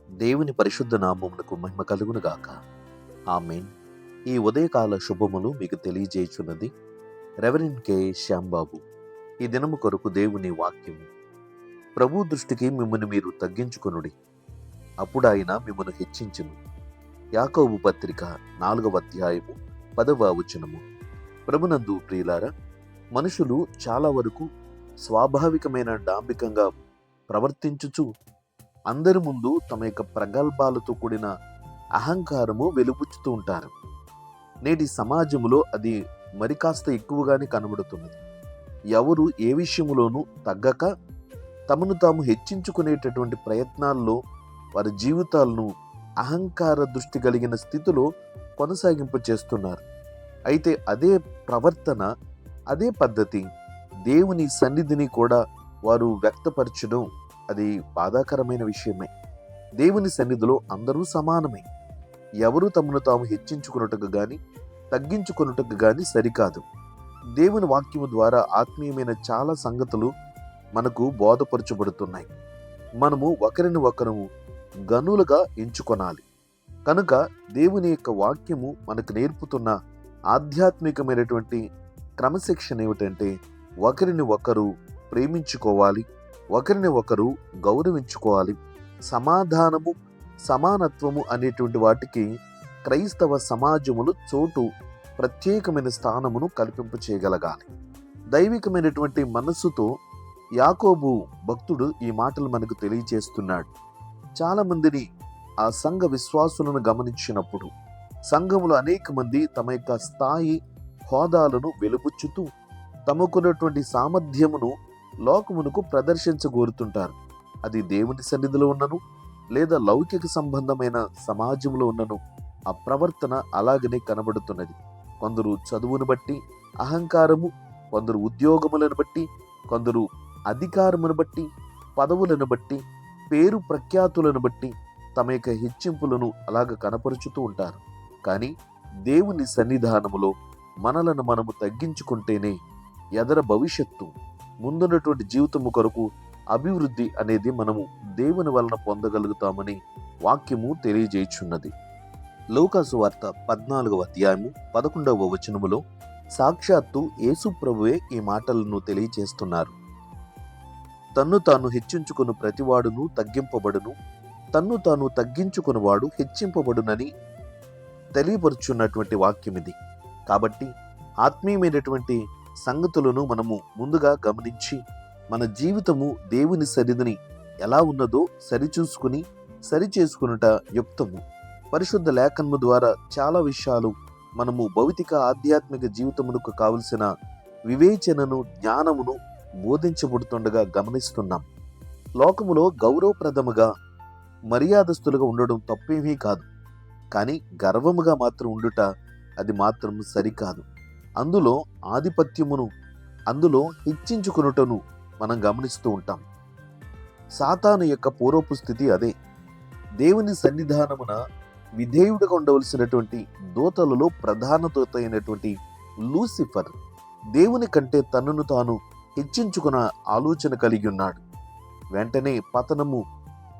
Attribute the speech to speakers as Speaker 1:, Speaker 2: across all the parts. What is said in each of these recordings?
Speaker 1: దేవుని పరిశుద్ధ నామమునకు మహిమ కలుగును గాక. ఆమేన్. ఈ ఉదయకాల శుభములు మీకు తెలియజేయుచున్నది రెవరెండ్ కె శ్యాంబాబు. ఈ దినము కొరకు దేవుని వాక్యము. ప్రభు దృష్టికి మిమ్మల్ని మీరు తగ్గించుకొనుడి, అప్పుడు ఆయన మిమ్మల్ని హెచ్చించును. యాకోబు పత్రిక 4వ అధ్యాయము 10వ వచనము. ప్రభునందు ప్రియులారా, మనుషులు చాలా వరకు స్వాభావికమైన డాంబికంగా ప్రవర్తించుచు అందరి ముందు తమ యొక్క ప్రగల్భాలతో కూడిన అహంకారము వెలుబుచ్చుతూ ఉంటారు. నేటి సమాజంలో అది మరి కాస్త ఎక్కువగానే కనబడుతున్నది. ఎవరు ఏ విషయంలోనూ తగ్గక తమను తాము హెచ్చించుకునేటటువంటి ప్రయత్నాల్లో వారి జీవితాలను అహంకార దృష్టి కలిగిన స్థితిలో కొనసాగింపు చేస్తున్నారు. అయితే అదే ప్రవర్తన, అదే పద్ధతి దేవుని సన్నిధిని కూడా వారు వ్యక్తపరచడం అది బాధాకరమైన విషయమే. దేవుని సన్నిధిలో అందరూ సమానమే. ఎవరు తమను తాము హెచ్చించుకున్నట్టుగా కానీ తగ్గించుకున్నట్టుగా కానీ సరికాదు. దేవుని వాక్యము ద్వారా ఆత్మీయమైన చాలా సంగతులు మనకు బోధపరచబడుతున్నాయి. మనము ఒకరిని ఒకరు గనులుగా ఎంచుకొనాలి. కనుక దేవుని యొక్క వాక్యము మనకు నేర్పుతున్న ఆధ్యాత్మికమైనటువంటి క్రమశిక్షణ ఏమిటంటే, ఒకరిని ఒకరు ప్రేమించుకోవాలి, ఒకరిని ఒకరు గౌరవించుకోవాలి. సమాధానము, సమానత్వము అనేటువంటి వాటికి క్రైస్తవ సమాజములు చోటు, ప్రత్యేకమైన స్థానమును కల్పింప చేయగలగాలి. దైవికమైనటువంటి మనస్సుతో యాకోబు భక్తుడు ఈ మాటలు మనకు తెలియజేస్తున్నాడు. చాలా మందిని ఆ సంఘ విశ్వాసులను గమనించినప్పుడు సంఘములో అనేక మంది తమ యొక్క స్థాయి, హోదాలను వెలుబుచ్చుతూ తమకున్నటువంటి సామర్థ్యమును లోకమునకు ప్రదర్శించగోరుతుంటారు. అది దేవుని సన్నిధిలో ఉన్నను లేదా లౌకిక సంబంధమైన సమాజంలో ఉన్నను ఆ ప్రవర్తన అలాగనే కనబడుతున్నది. కొందరు చదువును బట్టి అహంకారము, కొందరు ఉద్యోగములను బట్టి, కొందరు అధికారమును బట్టి, పదవులను బట్టి, పేరు ప్రఖ్యాతులను బట్టి తమ యొక్క హెచ్చింపులను అలాగ కనపరుచుతూ ఉంటారు. కానీ దేవుని సన్నిధానములో మనలను మనము తగ్గించుకుంటేనే ఎదర భవిష్యత్తు, ముందున్నటువంటి జీవితము కొరకు అభివృద్ధి అనేది మనము దేవుని వలన పొందగలుగుతామని వాక్యము తెలియజేయుచున్నది. లూకాసు వార్త 14వ అధ్యాయము 11వ వచనములో సాక్షాత్తు యేసు ప్రభువే ఈ మాటలను తెలియజేస్తున్నారు. తన్ను తాను హెచ్చించుకుని ప్రతివాడును తగ్గింపబడును, తన్ను తాను తగ్గించుకునివాడు హెచ్చింపబడునని తెలియపరుచున్నటువంటి వాక్యం ఇది. కాబట్టి ఆత్మీయమైనటువంటి సంగతులను మనము ముందుగా గమనించి మన జీవితము దేవుని సన్నిధిని ఎలా ఉన్నదో సరిచూసుకుని సరిచేసుకునుట యుక్తము. పరిశుద్ధ లేఖనము ద్వారా చాలా విషయాలు మనము భౌతిక ఆధ్యాత్మిక జీవితమునకు కావలసిన వివేచనను, జ్ఞానమును బోధించబడుతుండగా గమనిస్తున్నాం. లోకములో గౌరవప్రదముగా మర్యాదస్తులుగా ఉండడం తప్పేమీ కాదు. కానీ గర్వముగా మాత్రం ఉండుట అది మాత్రం సరికాదు. అందులో ఆధిపత్యమును, అందులో హెచ్చించుకునుటను మనం గమనిస్తూ ఉంటాం. సాతాను యొక్క పూర్వపు స్థితి అదే. దేవుని సన్నిధానమున విధేయుడిగా ఉండవలసినటువంటి దూతలలో ప్రధాన దూత అయినటువంటి లూసిఫర్ దేవుని కంటే తనను తాను హెచ్చించుకున్న ఆలోచన కలిగి ఉన్నాడు. వెంటనే పతనము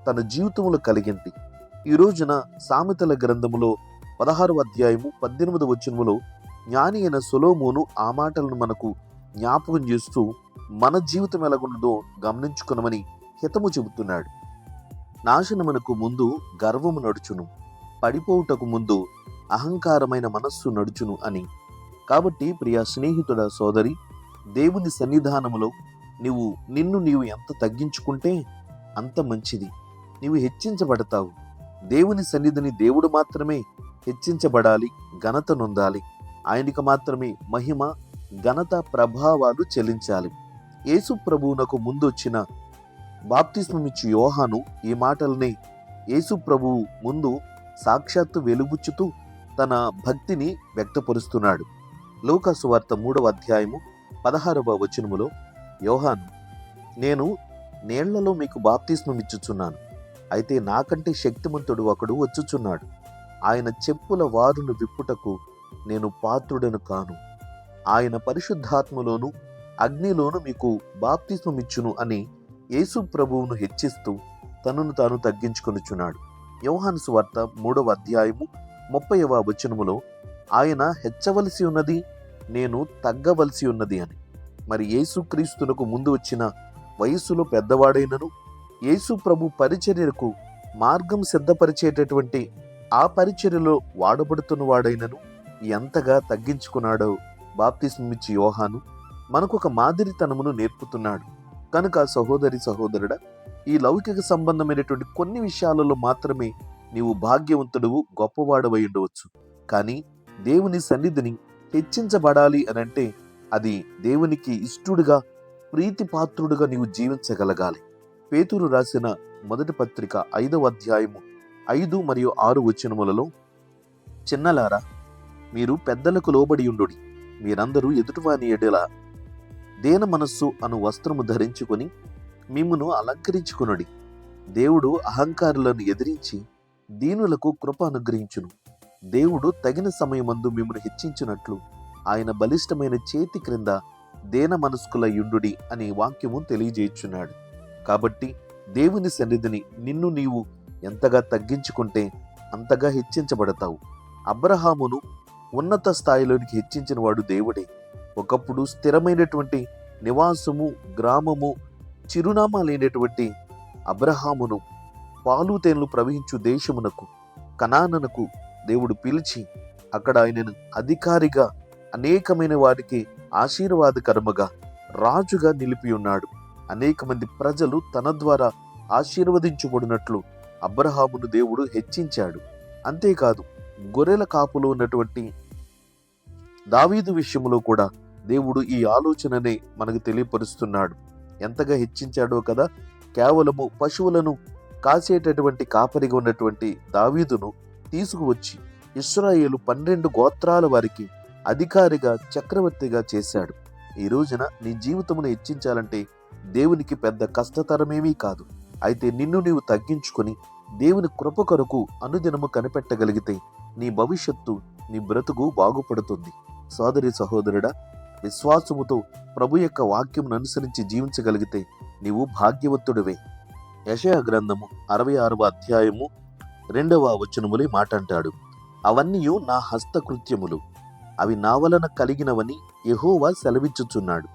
Speaker 1: తన జీవితంలో కలిగింది. ఈ రోజున సామెతల గ్రంథములో 16వ అధ్యాయము 18వ వచనములో జ్ఞాని అయిన సొలొమోను ఆ మాటలను మనకు జ్ఞాపకం చేస్తూ మన జీవితం ఎలాగున్నదో గమనించుకునమని హితము చెబుతున్నాడు. నాశనమునకు ముందు గర్వము నడుచును, పడిపోవుటకు ముందు అహంకారమైన మనస్సు నడుచును అని. కాబట్టి ప్రియ స్నేహితుడ, సోదరి, దేవుని సన్నిధానములో నిన్ను ఎంత తగ్గించుకుంటే అంత మంచిది. నీవు హెచ్చించబడతావు. దేవుని సన్నిధిని దేవుడు మాత్రమే హెచ్చించబడాలి, ఘనత నొందాలి. ఆయనకు మాత్రమే మహిమ, ఘనత, ప్రభావాలు చెల్లించాలి. యేసు ప్రభువునకు ముందు వచ్చిన బాప్తిస్మమిచ్చు యోహాను ఈ మాటల్ని యేసు ప్రభువు ముందు సాక్షాత్తు వెలుగుచ్చుతూ తన భక్తిని వ్యక్తపరుస్తున్నాడు. లూకాసు వార్త 3వ అధ్యాయము 16వ వచనములో యోహాను, నేను నీళ్లలో మీకు బాప్తిస్మమిచ్చుచున్నాను, అయితే నాకంటే శక్తిమంతుడు ఒకడు వచ్చుచున్నాడు, ఆయన చెప్పుల వారును విప్పుటకు నేను పాత్రుడను కాను, ఆయన పరిశుద్ధాత్మలోను అగ్నిలోను మీకు బాప్తిస్మమిచ్చును అని యేసు ప్రభువును హెచ్చిస్తూ తనను తాను తగ్గించుకొనుచున్నాడు. యోహాను సువార్త 3వ అధ్యాయము 30వ వచనములో ఆయన హెచ్చవలసి ఉన్నది, నేను తగ్గవలసి ఉన్నది అని. మరి యేసుక్రీస్తునకు ముందు వచ్చిన వయస్సులో పెద్దవాడైనను యేసు ప్రభు పరిచర్యకు మార్గం సిద్ధపరిచేటటువంటి ఆ పరిచర్యలో వాడబడుతున్న వాడైనను ఎంతగా తగ్గించుకున్నాడో బాప్తిస్మమిచ్చి యోహాను మనకు ఒక మాదిరితనమును నేర్పుతున్నాడు. కనుక సహోదరి సహోదరుడా, ఈ లౌకిక సంబంధమైనటువంటి కొన్ని విషయాలలో మాత్రమే నీవు భాగ్యవంతుడువు, గొప్పవాడవై ఉండవచ్చు. కానీ దేవుని సన్నిధిని హెచ్చించబడాలి అనంటే అది దేవునికి ఇష్టుడుగా, ప్రీతిపాత్రుడుగా నీవు జీవించగలగాలి. పేతురు రాసిన మొదటి పత్రిక 5వ అధ్యాయము 5 మరియు 6 వచనములలో, చిన్నలారా, మీరు పెద్దలకు లోబడి ఉండుడి, మీరందరూ ఎదుటివాని ఎడల దేన మనస్సు అను వస్త్రము ధరించుకొని మిమ్మును అలంకరించుకొనుడి. దేవుడు అహంకారులను ఎదిరించి దీనులకు కృప అనుగ్రహించును. దేవుడు తగిన సమయమందు మిమ్మును హెచ్చించినట్లు ఆయన బలిష్టమైన చేతి క్రింద దేన మనస్కులై యుండుడి అనే వాక్యము తెలియజేయుచున్నాడు. కాబట్టి దేవుని సన్నిధిని నిన్ను నీవు ఎంతగా తగ్గించుకుంటే అంతగా హెచ్చించబడతావు. అబ్రహామును ఉన్నత స్థాయిలోనికి హెచ్చించిన వాడు దేవుడే. ఒకప్పుడు స్థిరమైనటువంటి నివాసము, గ్రామము, చిరునామా లేనటువంటి అబ్రహామును పాలు తేనెలు ప్రవహించు దేశమునకు, కనానునకు దేవుడు పిలిచి అక్కడ ఆయనను అధికారిగా, అనేకమైన వారికి ఆశీర్వాదకరముగా, రాజుగా నిలిపి ఉన్నాడు. అనేక మంది ప్రజలు తన ద్వారా ఆశీర్వదించబడినట్లు అబ్రహామును దేవుడు హెచ్చించాడు. అంతేకాదు, గొర్రెల కాపులో ఉన్నటువంటి దావీదు విషయంలో కూడా దేవుడు ఈ ఆలోచననే మనకు తెలియపరుస్తున్నాడు. ఎంతగా హెచ్చించాడో కదా. కేవలము పశువులను కాసేటటువంటి కాపరిగా ఉన్నటువంటి దావీదును తీసుకువచ్చి ఇశ్రాయేలు 12 గోత్రాల వారికి అధికారిగా, చక్రవర్తిగా చేశాడు. ఈ రోజున నీ జీవితమును హెచ్చించాలంటే దేవునికి పెద్ద కష్టతరమేమీ కాదు. అయితే నిన్ను నీవు తగ్గించుకొని దేవుని కృప కొరకు అనుదినము కనిపెట్టగలిగితే నీ భవిష్యత్తు, నీ బ్రతుకు బాగుపడుతుంది. సోదరి సహోదరుడా, విశ్వాసముతో ప్రభు యొక్క వాక్యమును అనుసరించి జీవించగలిగితే నీవు భాగ్యవంతుడివే. యెషయా గ్రంథము 66వ అధ్యాయము 2వ వచనములే మాట అంటాడు, అవన్నీ నా హస్తకృత్యములు, అవి నా వలన కలిగినవని యెహోవా సెలవిచ్చుచున్నాడు.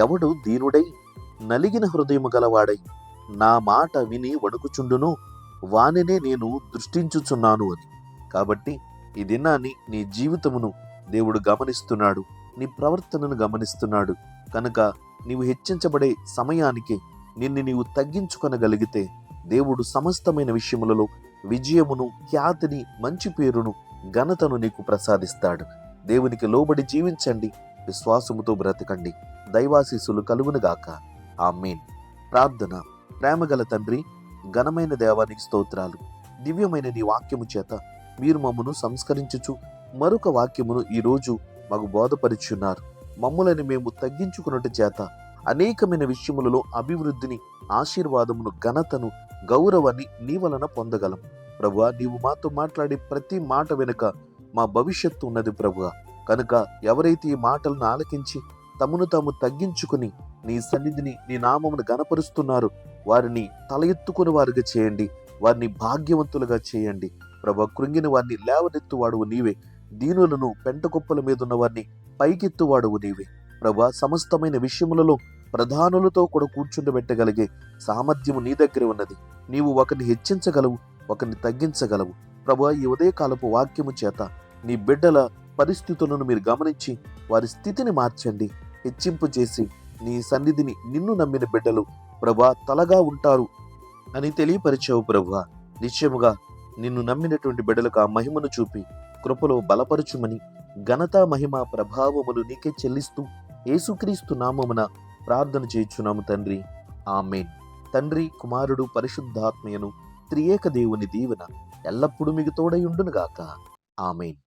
Speaker 1: ఎవడు దీనుడై నలిగిన హృదయము గలవాడై నా మాట విని వణుకుచుండునో వానినే నేను దృష్టించుచున్నాను అని. కాబట్టి ఈ దినాన్ని నీ జీవితమును దేవుడు గమనిస్తున్నాడు, నీ ప్రవర్తనను గమనిస్తున్నాడు. కనుక నీవు హెచ్చించబడే సమయానికి నిన్ను నీవు తగ్గించుకొనగలిగితే దేవుడు సమస్తమైన విషయములలో విజయమును, ఖ్యాతిని, మంచి పేరును, ఘనతను నీకు ప్రసాదిస్తాడు. దేవునికి లోబడి జీవించండి, విశ్వాసముతో బ్రతకండి. దైవాశీస్సులు కలుగునుగాక. ఆమేన్. ప్రార్థన. ప్రేమగల తండ్రి, ఘనమైన దేవానికి స్తోత్రాలు. దివ్యమైన నీ వాక్యము చేత మీరు మమ్మను సంస్కరించుచు మరొక వాక్యమును ఈరోజు మాకు బోధపరిచున్నారు. మమ్ములను మేము తగ్గించుకున్నట్టు చేత అనేకమైన విషయములలో అభివృద్ధిని, ఆశీర్వాదమును, ఘనతను, గౌరవాన్ని నీ వలన పొందగలం. ప్రభువా, నీవు మాతో మాట్లాడే ప్రతి మాట వెనుక మా భవిష్యత్తు ఉన్నది ప్రభువా. కనుక ఎవరైతే ఈ మాటలను ఆలకించి తమను తాము తగ్గించుకుని నీ సన్నిధిని, నీ నామమును గణపరుస్తున్నారో వారిని తల ఎత్తుకుని వారుగా చేయండి, వారిని భాగ్యవంతులుగా చేయండి. ప్రభా, కృంగిన వారిని లేవనెత్తువాడువు నీవే, దీనులను పెంటకుప్పల మీద ఉన్న వారిని పైకెత్తువాడువు నీవే. ప్రభా, సమస్తమైన విషయములలో ప్రధానులతో కూడా కూర్చుండబెట్టగలిగే సామర్థ్యము నీ దగ్గర ఉన్నది. నీవు ఒకరిని హెచ్చించగలవు, ఒకరిని తగ్గించగలవు. ప్రభా, ఈ ఉదయకాలపు వాక్యము చేత నీ బిడ్డల పరిస్థితులను మీరు గమనించి వారి స్థితిని మార్చండి, హెచ్చింపు చేసి నీ సన్నిధిని నిన్ను నమ్మిన బిడ్డలు ప్రభా తలగా ఉంటారు అని తెలియపరిచావు ప్రభువా. నిశ్చయముగా నిన్ను నమ్మినటువంటి బిడ్డలకు ఆ మహిమను చూపి కృపలో బలపరచుమని, ఘనత, మహిమ, ప్రభావములు నీకే చెల్లిస్తూ యేసుక్రీస్తు నామమున ప్రార్థన చేయుచున్నాము తండ్రి. ఆమేన్. తండ్రి, కుమారుడు, పరిశుద్ధాత్మయను త్రియేక దేవుని దీవెన ఎల్లప్పుడూ మీకు తోడై ఉండునుగాక. ఆమేన్.